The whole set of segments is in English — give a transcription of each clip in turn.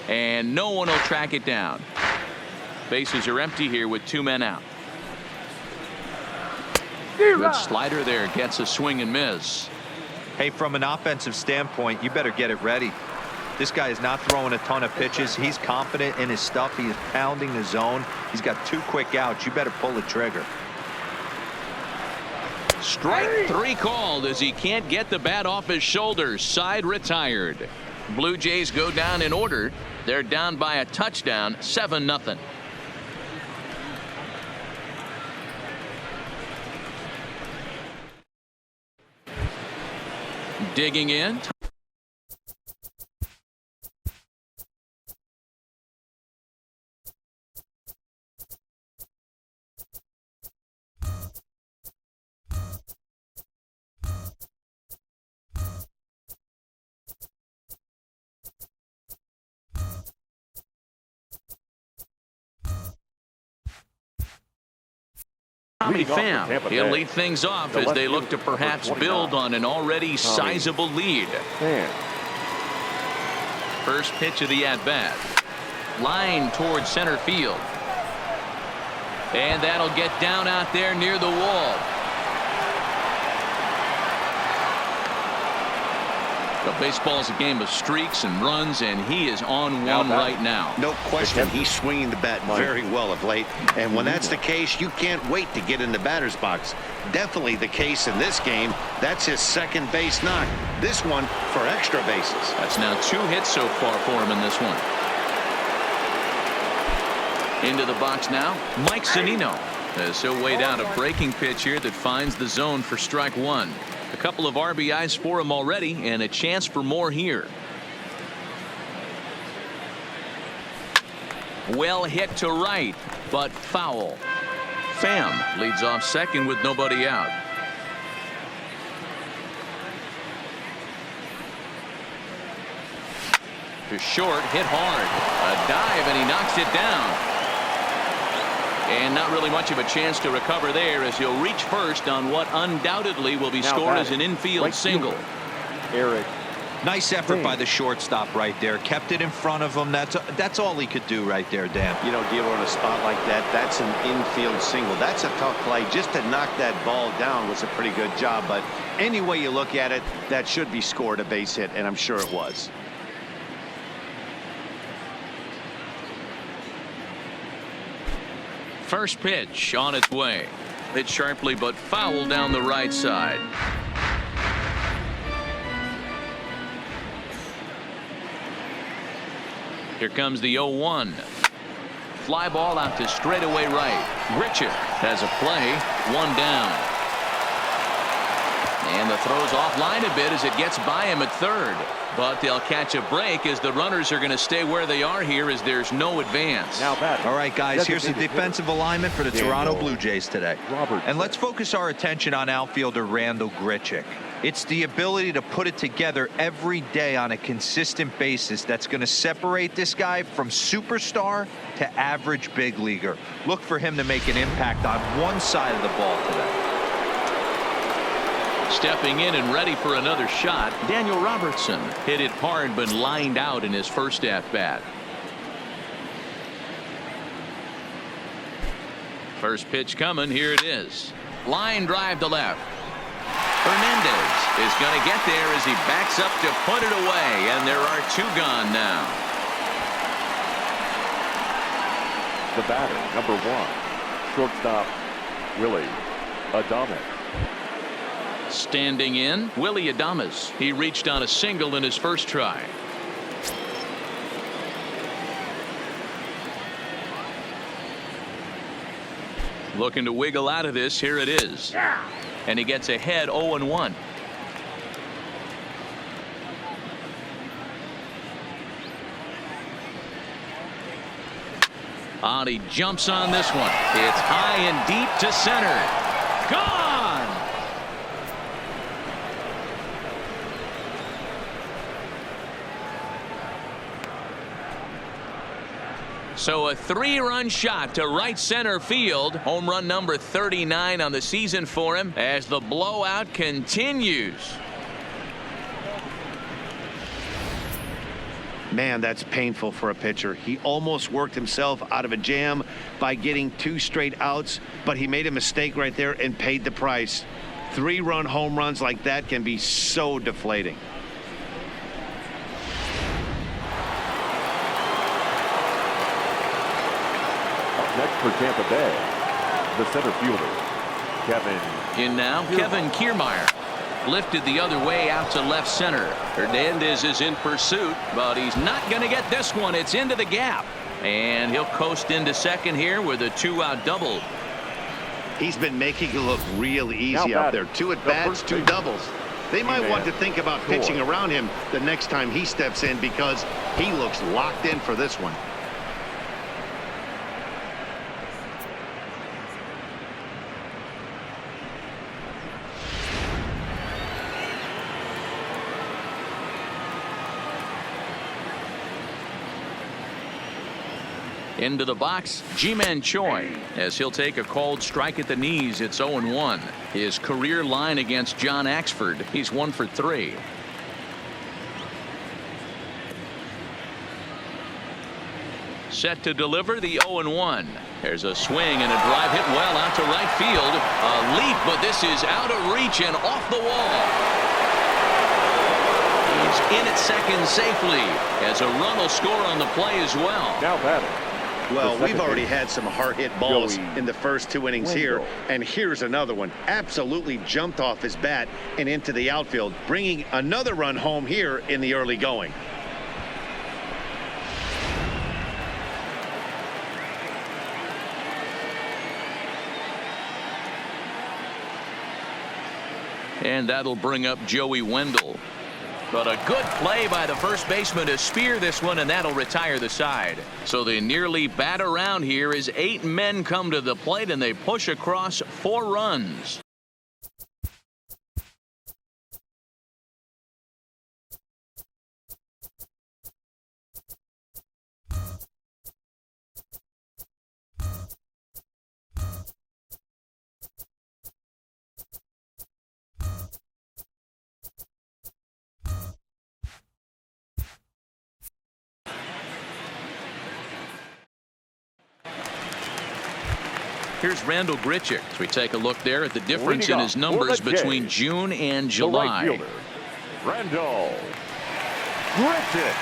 And no one will track it down. Bases are empty here with 2 men out. Good slider there. Gets a swing and miss. Hey, from an offensive standpoint, you better get it ready. This guy is not throwing a ton of pitches. He's confident in his stuff. He is pounding the zone. He's got 2 quick outs. You better pull the trigger. Strike 3 called as he can't get the bat off his shoulders. Side retired. Blue Jays go down in order. They're down by a touchdown, 7-0. Digging in. Tommy Pham. He'll lead things off as they look to perhaps build on an already sizable lead. First pitch of the at-bat. Line towards center field. And that'll get down out there near the wall. The baseball's a game of streaks and runs, and he is on one right now. No question, he's swinging the bat very well of late. And when that's the case, you can't wait to get in the batter's box. Definitely the case in this game. That's his second base knock. This one for extra bases. That's now 2 hits so far for him in this one. Into the box now, Mike Zunino. As he'll wait out a breaking pitch here that finds the zone for strike 1. A couple of RBIs for him already, and a chance for more here. Well hit to right, but foul. Pham leads off second with nobody out. To short, hit hard. A dive, and he knocks it down. And not really much of a chance to recover there as he'll reach first on what undoubtedly will be scored as an infield single. Eric. Nice effort by the shortstop right there. Kept it in front of him. That's all he could do right there, Dan. You know, Gilo, in a spot like that, that's an infield single. That's a tough play. Just to knock that ball down was a pretty good job. But any way you look at it, that should be scored a base hit, and I'm sure it was. First pitch on its way. Hit sharply but foul down the right side. Here comes the 0-1. Fly ball out to straightaway right. Grichuk has a play. 1 down. And the throw's offline a bit as it gets by him at third. But they'll catch a break as the runners are going to stay where they are here as there's no advance. All right, guys, here's the defensive alignment for the Toronto Blue Jays today. And let's focus our attention on outfielder Randal Grichuk. It's the ability to put it together every day on a consistent basis that's going to separate this guy from superstar to average big leaguer. Look for him to make an impact on one side of the ball today. Stepping in and ready for another shot, Daniel Robertson hit it hard but lined out in his first at-bat. First pitch coming. Here it is. Line drive to left. Hernandez is going to get there as he backs up to put it away, and there are 2 gone now. The batter, number 1, shortstop Willie Adames. Standing in, Willie Adames. He reached on a single in his first try. Looking to wiggle out of this. Here it is. And he gets ahead 0-1. He jumps on this one. It's high and deep to center. Gone! So a 3-run shot to right center field. Home run number 39 on the season for him as the blowout continues. Man, that's painful for a pitcher. He almost worked himself out of a jam by getting 2 straight outs, but he made a mistake right there and paid the price. 3-run home runs like that can be so deflating. Up next for Tampa Bay, the center fielder, Kevin. In now, Kevin Kiermaier. Lifted the other way out to left center. Hernandez is in pursuit, but he's not going to get this one. It's into the gap. And he'll coast into second here with a 2-out double. He's been making it look real easy out there. 2 at-bats, 2 doubles. They might want to think about pitching around him the next time he steps in because he looks locked in for this one. Into the box, Ji-Man Choi, as he'll take a called strike at the knees. It's 0-1. His career line against John Axford, he's 1 for 3. Set to deliver the 0-1. There's a swing and a drive hit well out to right field. A leap, but this is out of reach and off the wall. He's in at second safely as a run will score on the play as well. Now batting. Well, we've already had some hard-hit balls in the first 2 innings here, and here's another one. Absolutely jumped off his bat and into the outfield, bringing another run home here in the early going. And that'll bring up Joey Wendell. But a good play by the first baseman to spear this one, and that'll retire the side. So they nearly bat around here as 8 men come to the plate, and they push across 4 runs. Here's Randall Grichuk. As we take a look there at the difference in his numbers between June and July. The right fielder, Randall Grichuk.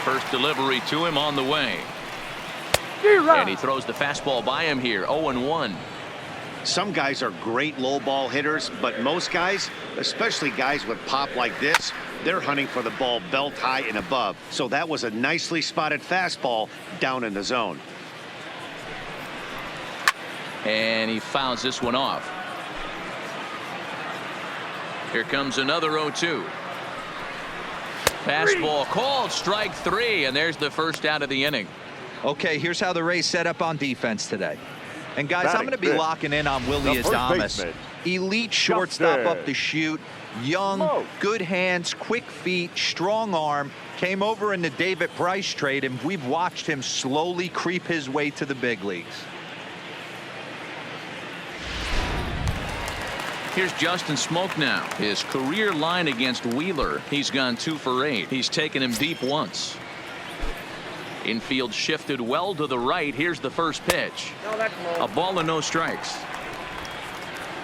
First delivery to him on the way. And he throws the fastball by him here. 0-1. Some guys are great low ball hitters, but most guys, especially guys with pop like this, they're hunting for the ball belt high and above. So that was a nicely spotted fastball down in the zone. And he fouls this one off. Here comes another 0-2. Fastball called, strike 3, and there's the first out of the inning. Okay, here's how the Rays set up on defense today. And guys, I'm going to be locking in on Willie Adames. Elite shortstop up the chute. Young, good hands, quick feet, strong arm. Came over in the David Price trade, and we've watched him slowly creep his way to the big leagues. Here's Justin Smoke now. His career line against Wheeler. He's gone 2 for 8. He's taken him deep once. Infield shifted well to the right. Here's the first pitch. A ball and no strikes.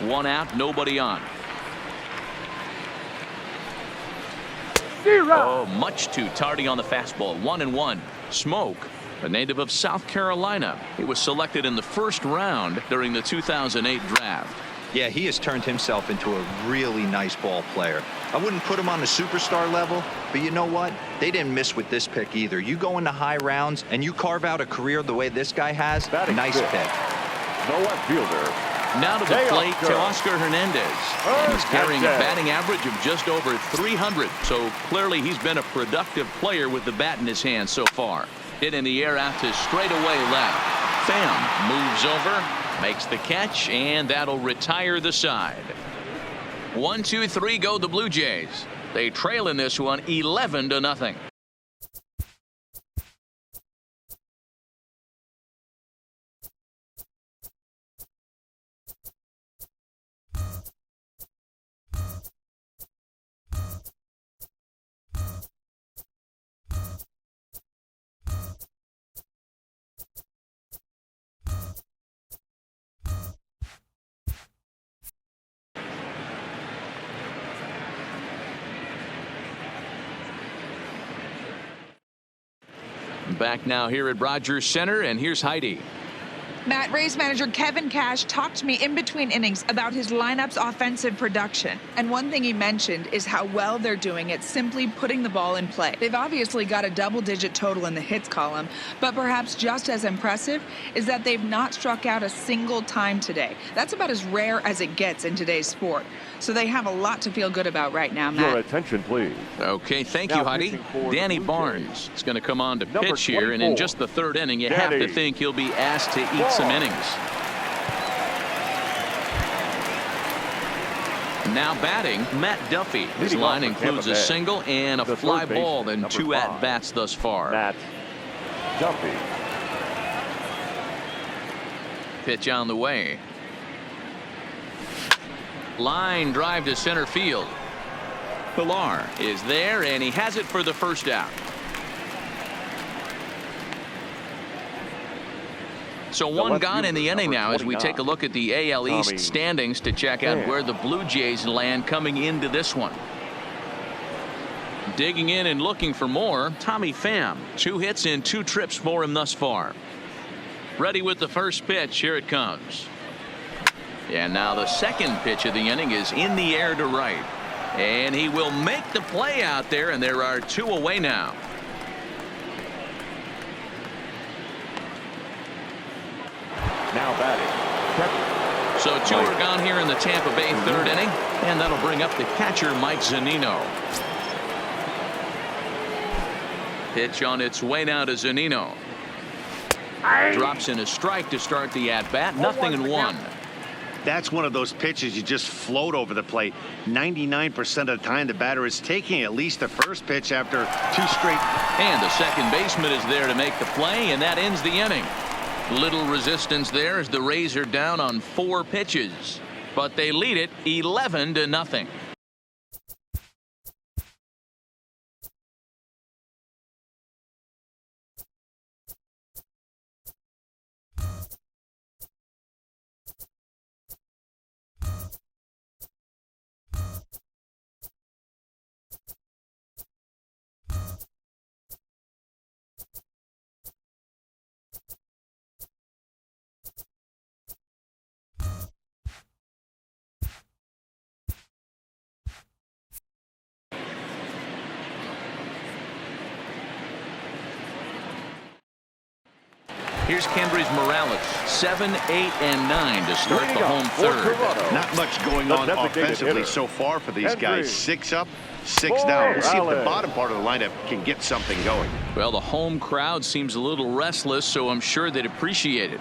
1 out, nobody on. Oh, much too tardy on the fastball. 1-1. Smoke, a native of South Carolina. He was selected in the first round during the 2008 draft. Yeah, he has turned himself into a really nice ball player. I wouldn't put him on the superstar level, but you know what? They didn't miss with this pick either. You go into high rounds and you carve out a career the way this guy has. Nice pick. The left fielder. Now to the plate to Oscar Hernandez. And he's carrying a batting average of just over 300. So clearly he's been a productive player with the bat in his hand so far. Hit in the air out to straightaway left. Pham moves over, makes the catch, and that'll retire the side. 1-2-3 go the Blue Jays. They trail in this one 11-0. back now here at Rogers Center, and here's Heidi. Matt, Rays manager Kevin Cash talked to me in between innings about his lineup's offensive production. And one thing he mentioned is how well they're doing at simply putting the ball in play. They've obviously got a double-digit total in the hits column, but perhaps just as impressive is that they've not struck out a single time today. That's about as rare as it gets in today's sport. So they have a lot to feel good about right now, Matt. Your attention, please. Okay, thank you, Heidi. Danny Barnes is going to come on to pitch here, and in just the third inning, you have to think he'll be asked to eat some innings. Now batting, Matt Duffy. His line includes a single and a fly ball and 2 at-bats thus far. Matt Duffy. Pitch on the way. Line drive to center field. Pilar is there, and he has it for the first out. So one gone in the inning now as we take a look at the AL East standings to check out where the Blue Jays land coming into this one. Digging in and looking for more, Tommy Pham. 2 hits and 2 trips for him thus far. Ready with the first pitch. Here it comes. And now the second pitch of the inning is in the air to right. And he will make the play out there, and there are 2 away now. Now batting. So 2 are gone here in the Tampa Bay third inning, and that'll bring up the catcher Mike Zunino. Pitch on its way now to Zunino. Drops in a strike to start the at-bat. 0-1. That's one of those pitches you just float over the plate. 99% of the time the batter is taking at least the first pitch after 2 straight. And the second baseman is there to make the play, and that ends the inning. Little resistance there as the Rays are down on 4 pitches, but they lead it 11-0. Here's Kendrys Morales, 7, 8, and 9 to start the home third. Not much going on offensively so far for these guys. 6 up, 6 down. Let's see if the bottom part of the lineup can get something going. Well, the home crowd seems a little restless, so I'm sure they'd appreciate it.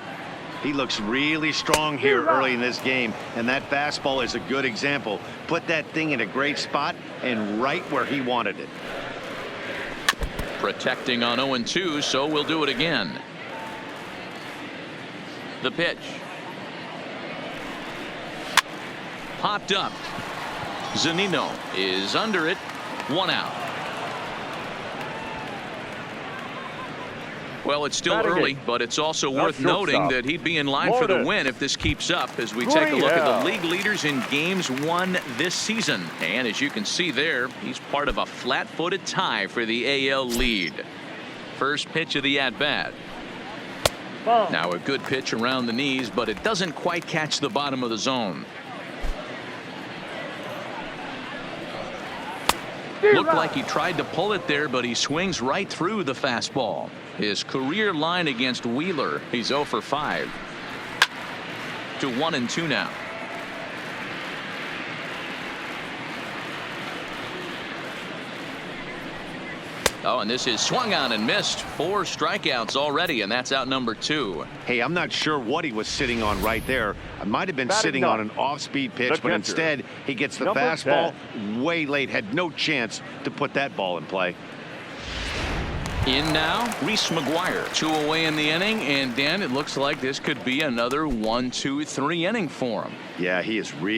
He looks really strong here early in this game, and that fastball is a good example. Put that thing in a great spot and right where he wanted it. Protecting on 0-2, so we'll do it again. The pitch. Popped up. Zunino is under it. 1 out. Well, it's still early, but it's also worth noting that he'd be in line for the win if this keeps up as we take a look at the league leaders in games won this season. And as you can see there, he's part of a flat-footed tie for the AL lead. First pitch of the at-bat. Now a good pitch around the knees, but it doesn't quite catch the bottom of the zone. Looked like he tried to pull it there, but he swings right through the fastball. His career line against Wheeler, he's 0 for 5. To 1-2 now. Oh, and this is swung on and missed. 4 strikeouts already, and that's out number 2. Hey, I'm not sure what he was sitting on right there. I might have been sitting on an off-speed pitch, but instead he gets the fastball way late. Had no chance to put that ball in play. In now, Reese McGuire. 2 away in the inning, and Dan, it looks like this could be another 1, 2, 3 inning for him. Yeah, he is really